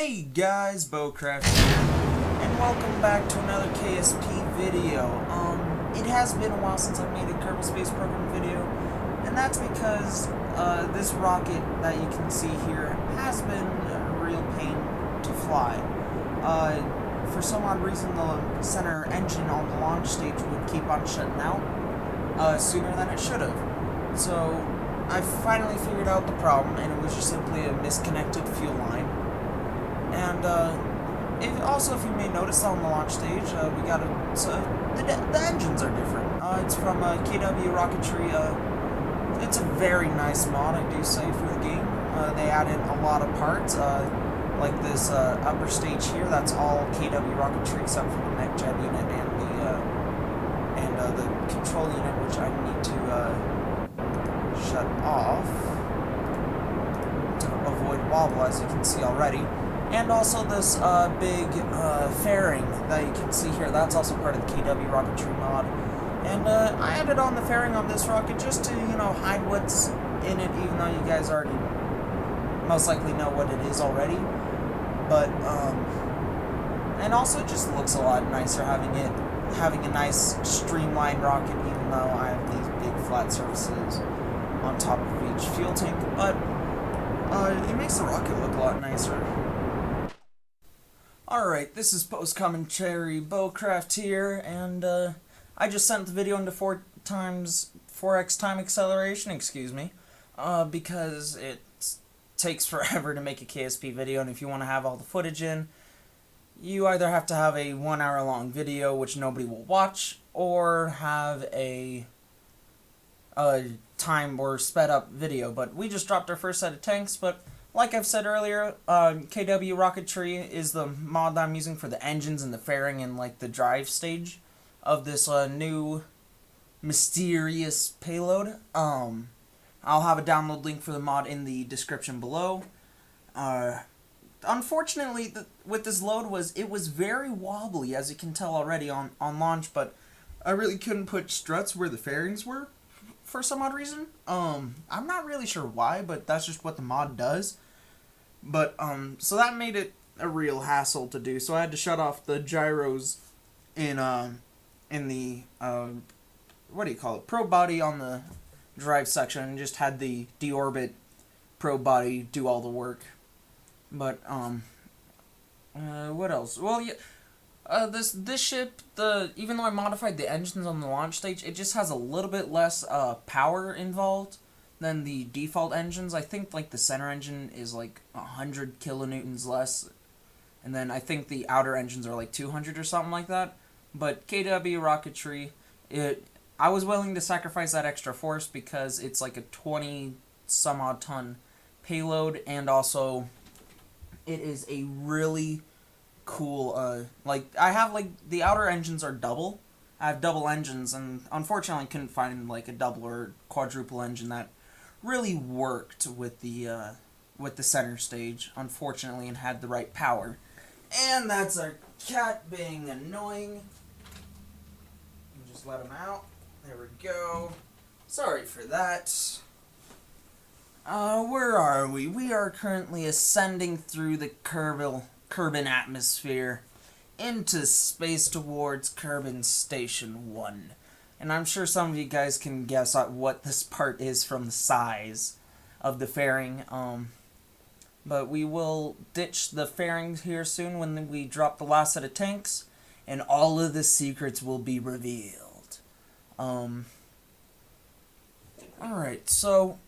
Hey guys, BOecraft here, and welcome back to another KSP video. It has been a while since I've made a Kerbal Space Program video, and that's because this rocket that you can see here has been a real pain to fly. For some odd reason, the center engine on the launch stage would keep on shutting out sooner than it should have. So I finally figured out the problem, and it was just simply a misconnected fuel line. And if you may notice on the launch stage, we got the engines are different. It's from KW Rocketry. It's a very nice mod, I do say, for the game. They added a lot of parts, like this upper stage here. That's all KW Rocketry except for the mech jet unit and the control unit, which I need to shut off to avoid wobble, as you can see already. And also this big fairing that you can see here, that's also part of the KW Rocketry mod. And I added on the fairing on this rocket just to, hide what's in it, even though you guys already most likely know what it is already. But, and also it just looks a lot nicer having a nice streamlined rocket, even though I have these big flat surfaces on top of each fuel tank. But it makes the rocket look a lot nicer. Alright, this is post-commentary BOecraft here, and I just sent the video into 4x time acceleration, because it takes forever to make a KSP video, and if you want to have all the footage in, you either have to have a 1 hour long video, which nobody will watch, or have a time or sped up video. But we just dropped our first set of tanks, but like I've said earlier, KW Rocketry is the mod that I'm using for the engines and the fairing and like the drive stage of this new mysterious payload. I'll have a download link for the mod in the description below. Unfortunately, with this load it was very wobbly, as you can tell already on launch, but I really couldn't put struts where the fairings were for some odd reason. I'm not really sure why, but that's just what the mod does. But, so that made it a real hassle to do, so I had to shut off the gyros in the, what do you call it, probe body on the drive section, and just had the deorbit probe body do all the work. But, what else? Well, yeah, this ship, even though I modified the engines on the launch stage, it just has a little bit less, power involved than the default engines. I think, like, the center engine is, like, 100 kilonewtons less, and then I think the outer engines are, like, 200 or something like that. But KW Rocketry, I was willing to sacrifice that extra force because it's, like, a 20-some-odd ton payload, and also it is a really cool, like, I have, like, the outer engines are double. I have double engines, and unfortunately I couldn't find, like, a double or quadruple engine that really worked with the center stage, unfortunately, and had the right power. And that's our cat being annoying. Just let him out. There we go. Sorry for that. Where are we? We are currently ascending through the Kerbin atmosphere into space towards Kerbin Station 1. And I'm sure some of you guys can guess what this part is from the size of the fairing. But we will ditch the fairings here soon when we drop the last set of tanks, and all of the secrets will be revealed. Alright, so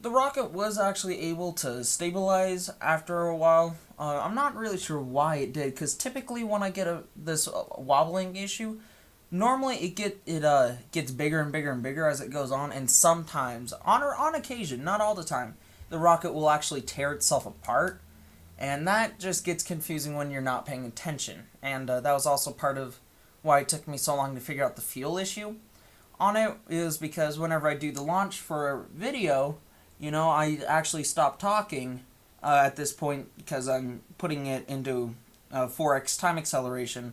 the rocket was actually able to stabilize after a while. I'm not really sure why it did, because typically when I get this wobbling issue, normally it gets bigger and bigger and bigger as it goes on, and sometimes, on occasion, not all the time, the rocket will actually tear itself apart, and that just gets confusing when you're not paying attention. And that was also part of why it took me so long to figure out the fuel issue on it, is because whenever I do the launch for a video, I actually stop talking at this point because I'm putting it into 4x time acceleration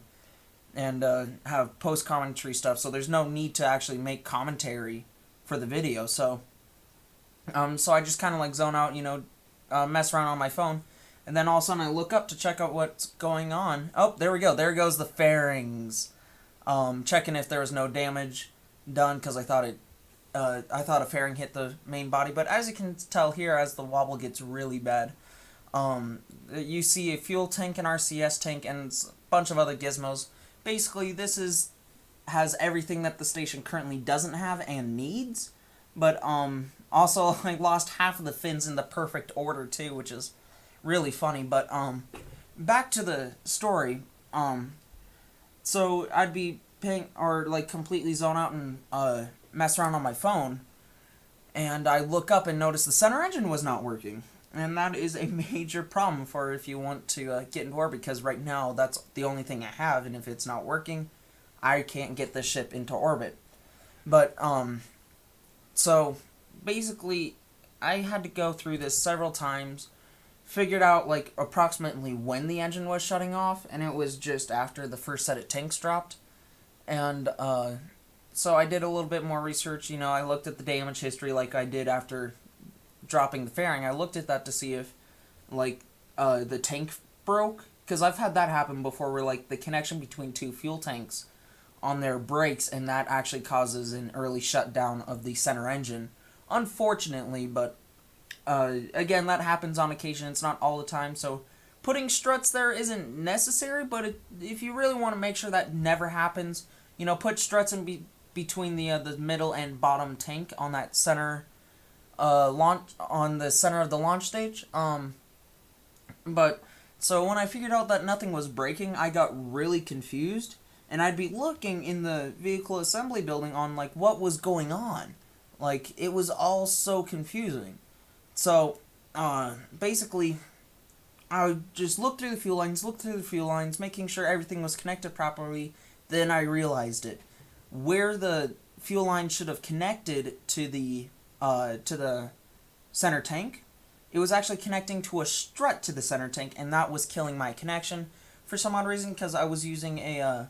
and have post-commentary stuff, so there's no need to actually make commentary for the video. So I just kind of like zone out, mess around on my phone, And then all of a sudden I look up to check out what's going on. Oh, there we go. There goes the fairings. Checking if there was no damage done, because I thought a fairing hit the main body. But as you can tell here, as the wobble gets really bad, you see a fuel tank, an RCS tank, and a bunch of other gizmos. Basically, this has everything that the station currently doesn't have and needs. But also, I lost half of the fins in the perfect order too, which is really funny. But back to the story. So I'd be paying, or like completely zone out and mess around on my phone, and I look up and notice the center engine was not working. And that is a major problem for if you want to get into orbit, because right now that's the only thing I have, and if it's not working, I can't get the ship into orbit. But so basically I had to go through this several times, figured out like approximately when the engine was shutting off, and it was just after the first set of tanks dropped. And so I did a little bit more research. You know, I looked at the damage history like I did after dropping the fairing. I looked at that to see if like the tank broke, because I've had that happen before, where like the connection between two fuel tanks on there breaks, and that actually causes an early shutdown of the center engine, unfortunately. But again, that happens on occasion. It's not all the time, so putting struts there isn't necessary. But if you really want to make sure that never happens, you know, put struts in between the middle and bottom tank on that center launch, on the center of the launch stage. But so when I figured out that nothing was breaking, I got really confused, and I'd be looking in the vehicle assembly building on like what was going on. Like, it was all so confusing. So basically I would just look through the fuel lines, making sure everything was connected properly. Then I realized it. Where the fuel line should have connected to the center tank, it was actually connecting to a strut to the center tank, and that was killing my connection for some odd reason, because I was using the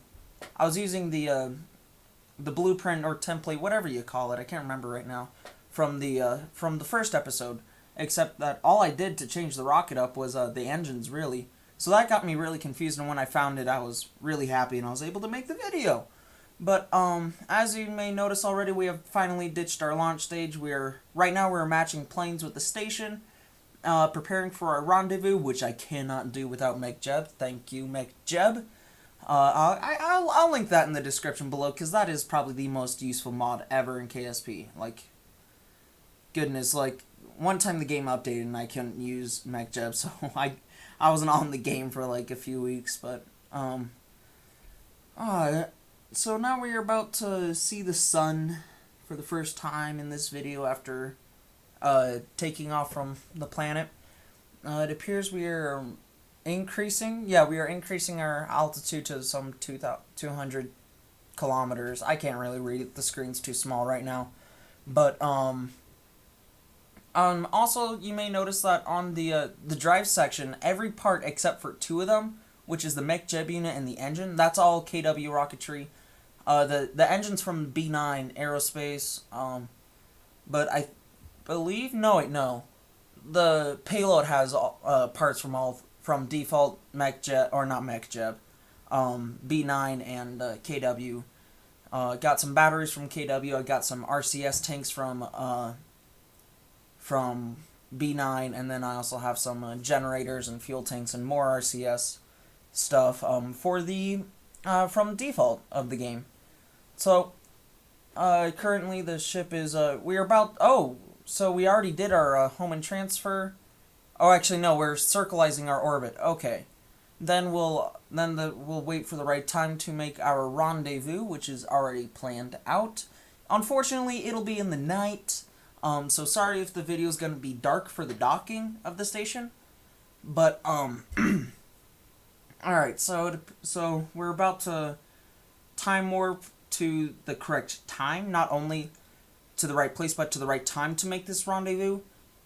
blueprint or template, whatever you call it, I can't remember right now, from the first episode. Except that all I did to change the rocket up was the engines, really. So that got me really confused, and when I found it, I was really happy, and I was able to make the video. But as you may notice already, we have finally ditched our launch stage. Right now we're matching planes with the station, preparing for our rendezvous, which I cannot do without McJeb. Thank you, McJeb. I'll link that in the description below, because that is probably the most useful mod ever in KSP. Like, goodness, like, one time the game updated and I couldn't use McJeb, so I wasn't on the game for like a few weeks. But so now we are about to see the sun for the first time in this video after taking off from the planet. It appears we are increasing. Yeah, we are increasing our altitude to some 200 kilometers. I can't really read it. The screen's too small right now. But also, you may notice that on the drive section, every part except for two of them, which is the mech jeb unit and the engine, that's all KW rocketry. The engine's from B9 Aerospace, but I believe, no. The Payload has parts from default mech jeb, or not mech jeb, B9 and KW. Got some batteries from KW. I got some RCS tanks from B9, and then I also have some generators and fuel tanks and more RCS stuff for the from default of the game. So currently the ship is so we already did our home and transfer. Oh, actually no, we're circulating our orbit. Okay, then we'll wait for the right time to make our rendezvous, which is already planned out. Unfortunately, it'll be in the night. So sorry if the video is going to be dark for the docking of the station, but alright, so we're about to time warp to the correct time, not only to the right place, but to the right time to make this rendezvous,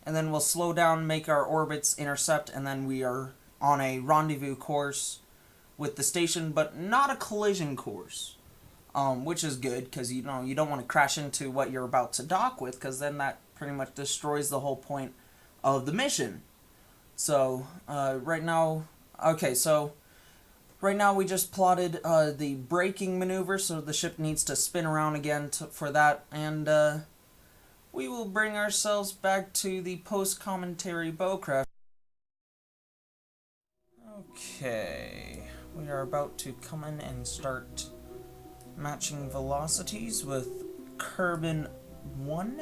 and then we'll slow down, make our orbits intercept, and then we are on a rendezvous course with the station, but not a collision course. Which is good, because you don't want to crash into what you're about to dock with, because then that pretty much destroys the whole point of the mission. So, right now, okay, so right now we just plotted the braking maneuver, so the ship needs to spin around again for that, and we will bring ourselves back to the post-commentary BOecraft. Okay, we are about to come in and start matching velocities with Kerbin 1.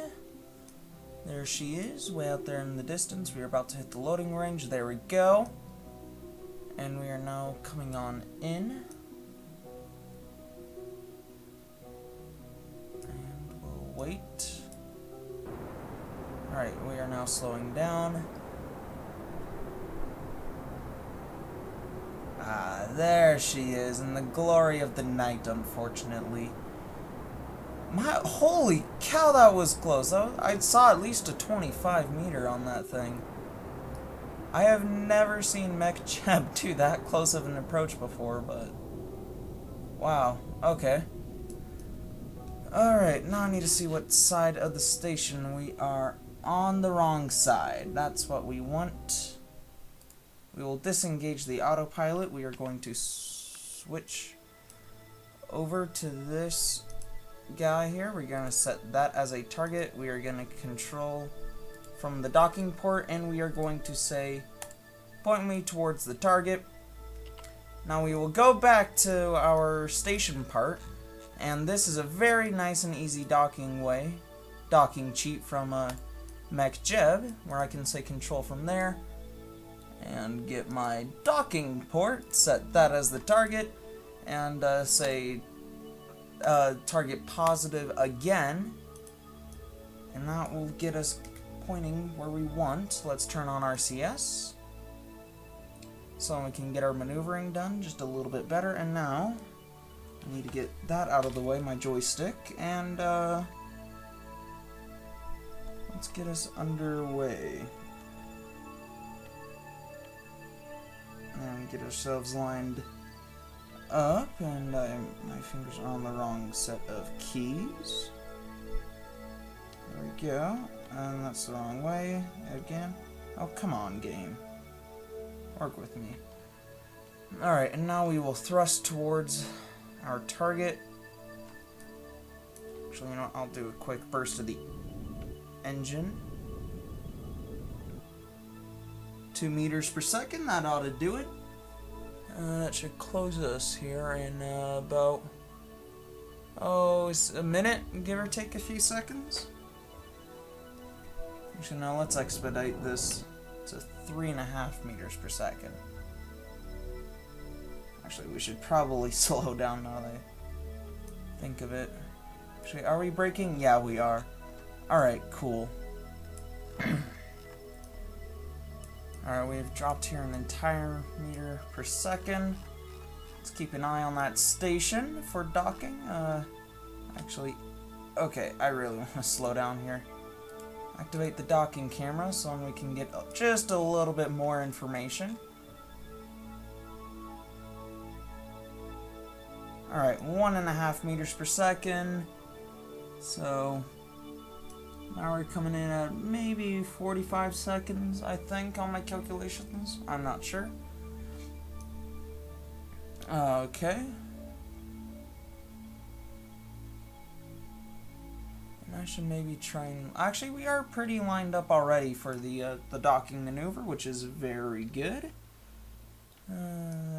There she is, way out there in the distance. We are about to hit the loading range. There we go. And we are now coming on in. And we'll wait. Alright, we are now slowing down. Ah, there she is, in the glory of the night, unfortunately. Holy cow, that was close. I saw at least a 25 meter on that thing. I have never seen Mech Jeb do that close of an approach before, but... wow, okay. Alright, now I need to see what side of the station we are on. The wrong side. That's what we want. We will disengage the autopilot. We are going to switch over to this guy here. We're going to set that as a target. We are going to control from the docking port, and we are going to say, point me towards the target. Now we will go back to our station part, and this is a very nice and easy docking cheat from Mech Jeb, where I can say control from there, and get my docking port, set that as the target, and say target positive again, and that will get us pointing where we want. Let's turn on RCS so we can get our maneuvering done just a little bit better. And now I need to get that out of the way, my joystick, and let's get us underway and get ourselves lined up, and my fingers are on the wrong set of keys. There we go, and that's the wrong way again. Oh, come on, game. Work with me. Alright, and now we will thrust towards our target. Actually, you know what? I'll do a quick burst of the engine. 2 meters per second, that ought to do it. That should close us here in about, it's a minute, give or take a few seconds. Actually, now let's expedite this to 3.5 meters per second. Actually, we should probably slow down now that I think of it. Actually, are we braking? Yeah, we are. Alright, cool. Alright, we've dropped here an entire meter per second. Let's keep an eye on that station for docking. Actually, okay, I really want to slow down here. Activate the docking camera so we can get just a little bit more information. Alright, 1.5 meters per second. So now we're coming in at maybe 45 seconds, I think, on my calculations. I'm not sure. Okay. And I should maybe try and... actually, we are pretty lined up already for the docking maneuver, which is very good.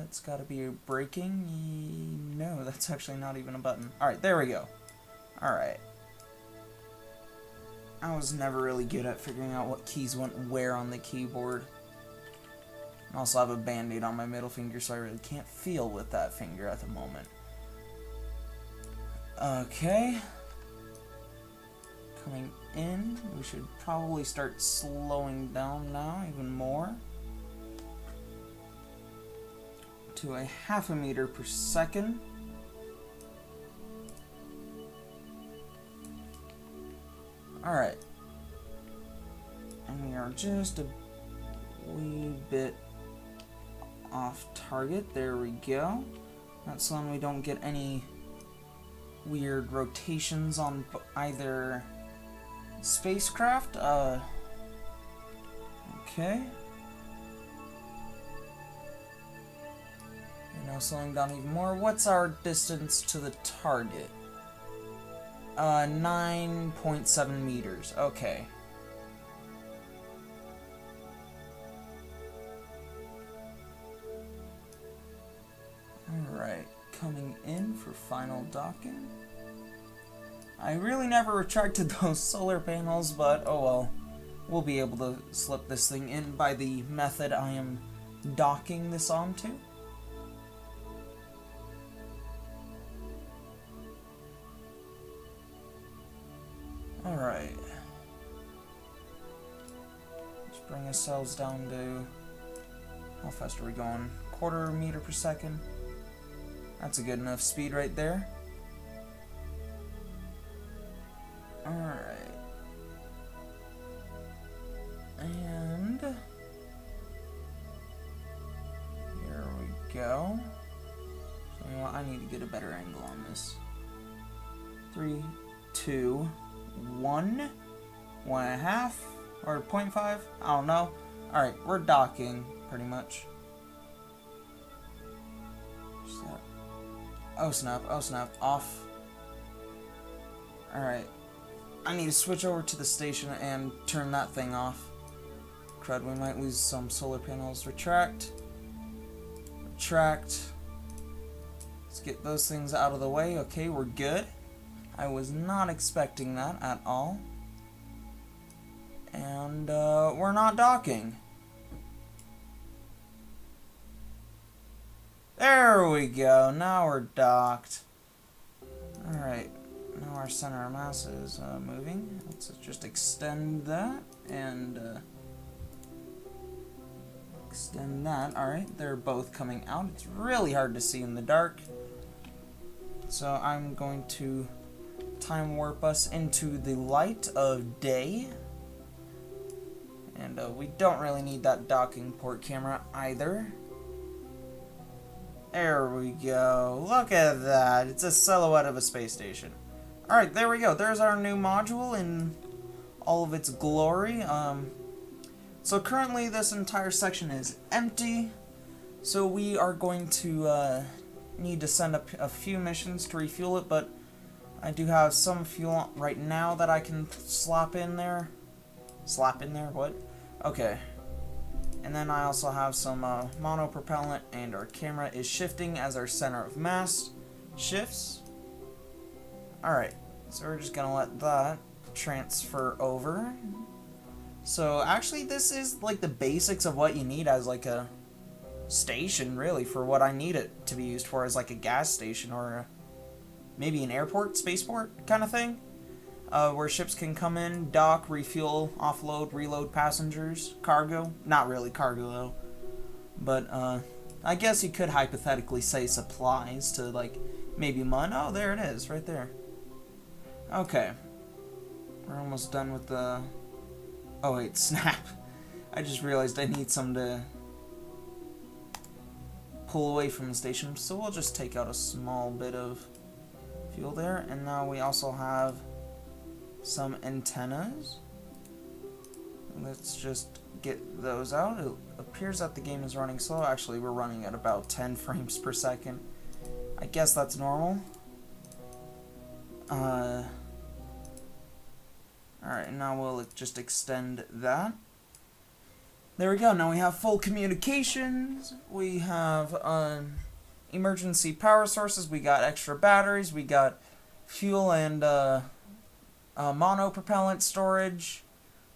It's got to be braking. No, that's actually not even a button. Alright, there we go. Alright. I was never really good at figuring out what keys went where on the keyboard. I also have a band-aid on my middle finger, so I really can't feel with that finger at the moment. Okay. Coming in, we should probably start slowing down now, even more. To 0.5 meter per second. Alright. And we are just a wee bit off target. There we go. That's when we don't get any weird rotations on either spacecraft. Okay. Now slowing down even more. What's our distance to the target? 9.7 meters. Okay. Alright, coming in for final docking. I really never retracted those solar panels, but oh well. We'll be able to slip this thing in by the method I am docking this onto. Alright. Let's bring ourselves down to... How fast are we going? 1/4 meter per second. That's a good enough speed right there. Alright. And... here we go. So you know what? I need to get a better angle on this. 3, 2, 1, 1.5, or 0.5, I don't know. Alright, we're docking, pretty much. Oh snap, off. Alright, I need to switch over to the station and turn that thing off. Crud, we might lose some solar panels. Retract. Let's get those things out of the way. Okay, we're good. I was not expecting that at all. And we're not docking. There we go. Now we're docked. Alright. Now our center of mass is moving. Let's just extend that and extend that. Alright, they're both coming out. It's really hard to see in the dark. So I'm going to time warp us into the light of day. And we don't really need that docking port camera either. There we go. Look at that. It's a silhouette of a space station. Alright, there we go. There's our new module in all of its glory. So currently this entire section is empty. So we are going to need to send up a few missions to refuel it, but I do have some fuel right now that I can slap in there. Slap in there? What? Okay. And then I also have some monopropellant, and our camera is shifting as our center of mass shifts. Alright, so we're just gonna let that transfer over. So actually this is like the basics of what you need as like a station, really, for what I need it to be used for, as like a gas station or maybe an airport, spaceport kind of thing. Where ships can come in, dock, refuel, offload, reload passengers, cargo. Not really cargo though, but I guess you could hypothetically say supplies to like maybe money. Oh, there it is, right there. Okay, we're almost done with the... Oh wait, snap. I just realized I need some to pull away from the station, so we'll just take out a small bit of fuel there. And now we also have some antennas. Let's just get those out. It appears that the game is running slow. Actually, we're running at about 10 frames per second. I guess that's normal. Alright, now we'll just extend that. There we go. Now we have full communications. We have emergency power sources. We got extra batteries. We got fuel and monopropellant storage.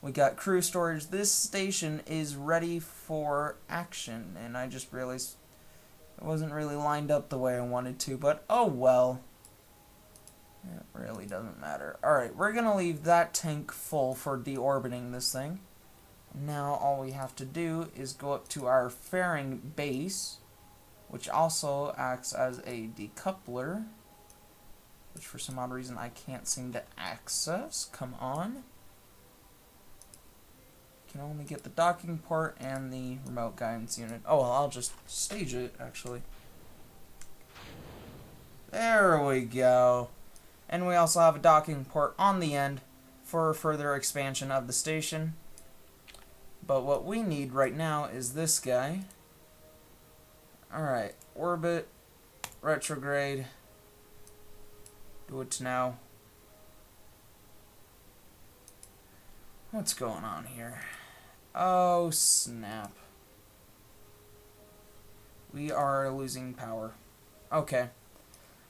We got crew storage. This station is ready for action, and I just realized it wasn't really lined up the way I wanted to, but oh well. It really doesn't matter. Alright, we're gonna leave that tank full for deorbiting this thing. Now all we have to do is go up to our fairing base, which also acts as a decoupler, which for some odd reason I can't seem to access. Come on. Can only get the docking port and the remote guidance unit. Oh, well, I'll just stage it, actually. There we go. And we also have a docking port on the end for further expansion of the station. But what we need right now is this guy. Alright, orbit, retrograde, do it now. What's going on here? Oh, snap. We are losing power. Okay.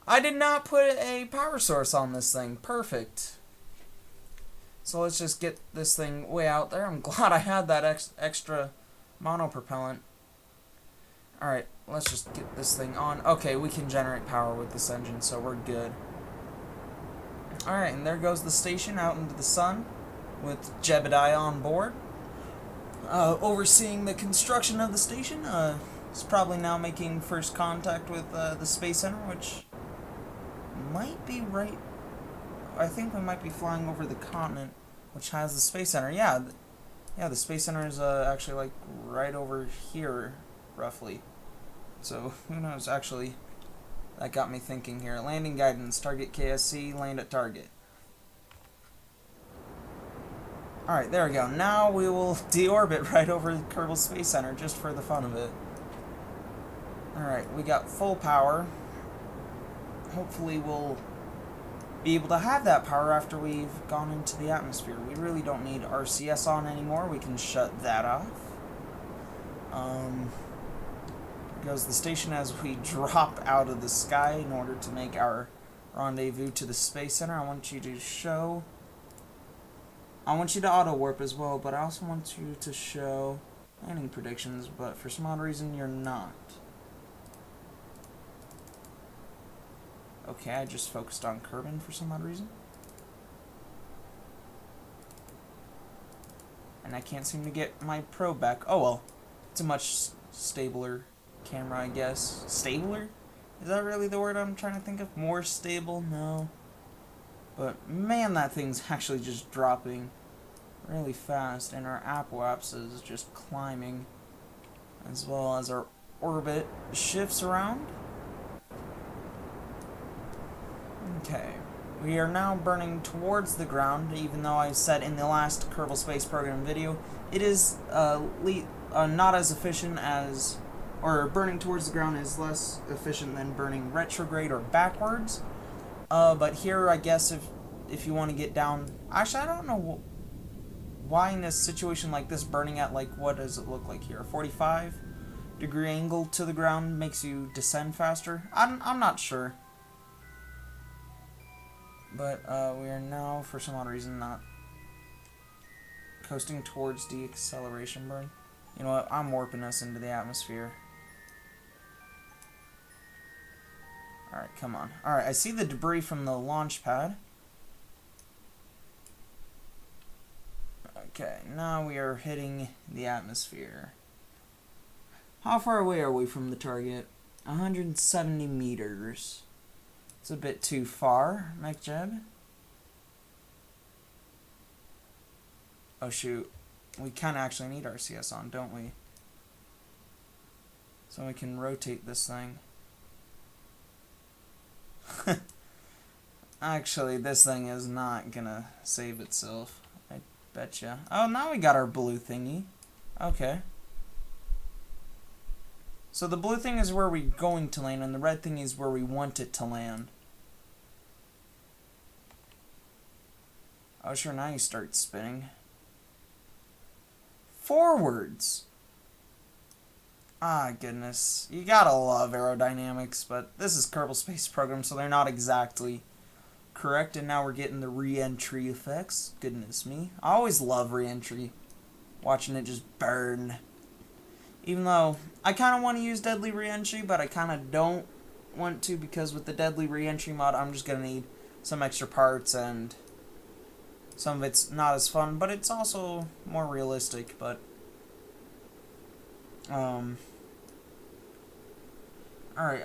I did not put a power source on this thing. Perfect. So let's just get this thing way out there. I'm glad I had that extra monopropellant. Alright, let's just get this thing on. Okay, we can generate power with this engine, so we're good. Alright, and there goes the station out into the sun with Jebediah on board. Overseeing the construction of the station. He's probably now making first contact with the Space Center, which might be right. I think we might be flying over the continent, which has the Space Center. Yeah, the Space Center is actually like right over here, roughly. So who knows? Actually, that got me thinking here. Landing guidance: target KSC, land at target. Alright, there we go. Now we will deorbit right over the Kerbal Space Center just for the fun of it. Alright, we got full power. Hopefully we'll be able to have that power after we've gone into the atmosphere. We really don't need RCS on anymore. We can shut that off. There goes the station as we drop out of the sky in order to make our rendezvous to the Space Center. I want you to auto warp as well, but I also want you to show landing predictions, but for some odd reason you're not. Okay, I just focused on Kerbin for some odd reason. And I can't seem to get my probe back. Oh well, it's a much stabler camera, I guess. Stabler? Is that really the word I'm trying to think of? More stable? No. But man, that thing's actually just dropping really fast, and our apoapsis is just climbing, as well as our orbit shifts around. Okay, we are now burning towards the ground, even though I said in the last Kerbal Space Program video, it is not as efficient as, or burning towards the ground is less efficient than burning retrograde or backwards. But here, I guess if you want to get down, actually I don't know why in a situation like this, burning at like, what does it look like here? A 45-degree angle to the ground makes you descend faster? I'm not sure. But we are now, for some odd reason, not coasting towards deceleration burn. You know what? I'm warping us into the atmosphere. Alright, come on. Alright, I see the debris from the launch pad. Okay, now we are hitting the atmosphere. How far away are we from the target? 170 meters. It's a bit too far, MacJeb. Oh shoot, we kind of actually need RCS on, don't we? So we can rotate this thing. Actually, this thing is not gonna save itself. I betcha. Oh, now we got our blue thingy. Okay. So the blue thing is where we're going to land, and the red thing is where we want it to land. Oh sure, now you start spinning. Forwards! Ah, goodness. You gotta love aerodynamics, but this is Kerbal Space Program, so they're not exactly correct, and now we're getting the re-entry effects. Goodness me. I always love re-entry. Watching it just burn. Even though I kind of want to use deadly re-entry, but I kind of don't want to, because with the deadly re-entry mod, I'm just going to need some extra parts, and some of it's not as fun, but it's also more realistic. But alright,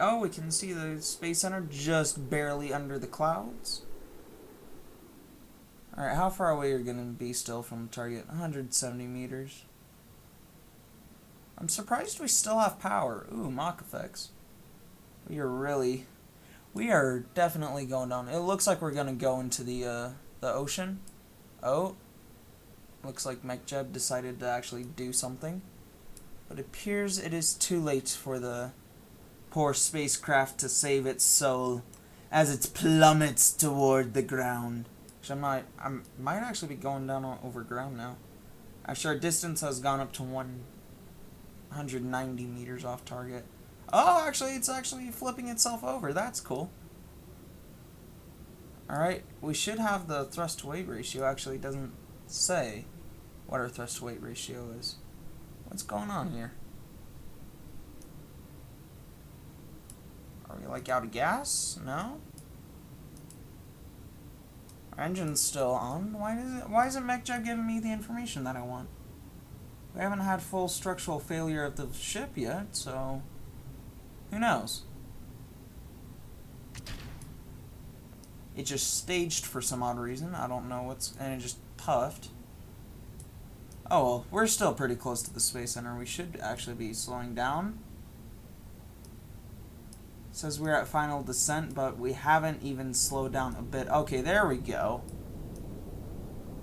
oh, we can see the Space Center just barely under the clouds. Alright, how far away are you going to be still from the target? 170 meters. I'm surprised we still have power. Ooh, Mach effects. We are definitely going down. It looks like we're going to go into the ocean. Oh, looks like MacJeb decided to actually do something. But it appears it is too late for the poor spacecraft to save its soul as it plummets toward the ground. Actually, I might actually be going down over ground now. Actually, our distance has gone up to 190 meters off target. Oh, actually, it's actually flipping itself over. That's cool. Alright, we should have the thrust-to-weight ratio. Actually, it doesn't say what our thrust-to-weight ratio is. What's going on here? Are we, like, out of gas? No? Our engine's still on. Why isn't MechJeb giving me the information that I want? We haven't had full structural failure of the ship yet, so who knows? It just staged for some odd reason. I don't know and it just puffed. Oh well, we're still pretty close to the Space Center. We should actually be slowing down. It says we're at final descent, but we haven't even slowed down a bit. Okay, there we go.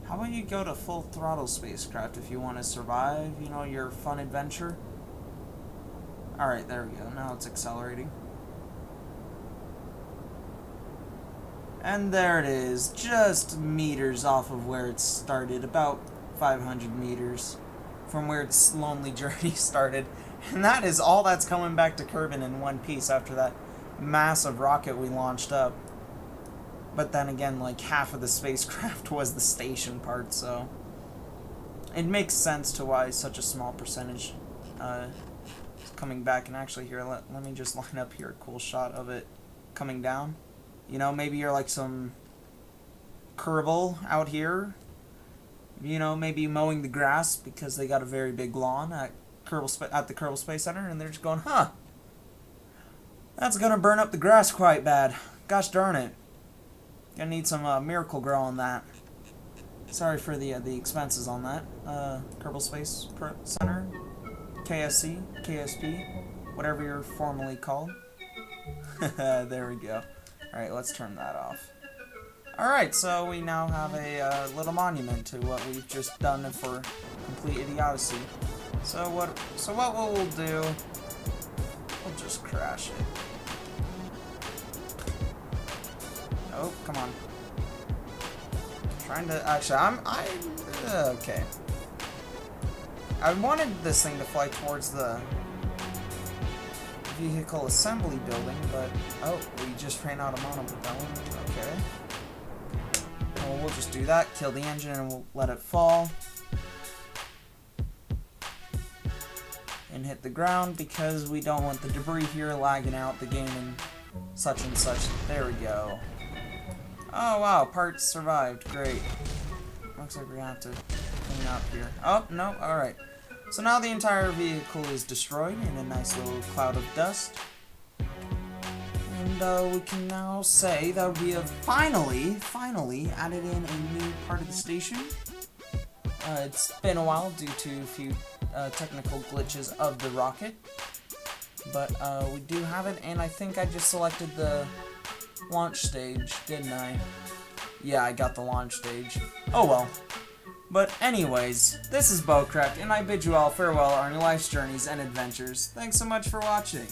How about you go to full throttle spacecraft if you want to survive, you know, your fun adventure? Alright, there we go. Now it's accelerating. And there it is, just meters off of where it started, about 500 meters from where its lonely journey started. And that is all that's coming back to Kerbin in one piece after that massive rocket we launched up. But then again, like, half of the spacecraft was the station part, so it makes sense to why such a small percentage is coming back. And actually here, let me just line up here a cool shot of it coming down. You know, maybe you're like some Kerbal out here, you know, maybe mowing the grass because they got a very big lawn at the Kerbal Space Center, and they're just going, huh, that's gonna burn up the grass quite bad. Gosh darn it. Gonna need some Miracle Grow on that. Sorry for the expenses on that. Kerbal Space Center, KSC, KSP, whatever you're formally called. There we go. Alright, let's turn that off. Alright, so we now have a little monument to what we've just done for complete idiocy. So what we'll do, we'll just crash it. Oh, come on. Trying to, actually, okay. I wanted this thing to fly towards the vehicle assembly building, but oh, we just ran out of monopropellant. Okay. Well, we'll just do that, kill the engine, and we'll let it fall. And hit the ground because we don't want the debris here lagging out the game and such. There we go. Oh wow, parts survived. Great. Looks like we're gonna have to clean up here. Oh, no, alright. So now the entire vehicle is destroyed in a nice little cloud of dust. And we can now say that we have finally added in a new part of the station. It's been a while due to a few technical glitches of the rocket. But we do have it, and I think I just selected the launch stage, didn't I? Yeah, I got the launch stage. Oh well. But anyways, this is BOecraft, and I bid you all farewell on your life's journeys and adventures. Thanks so much for watching.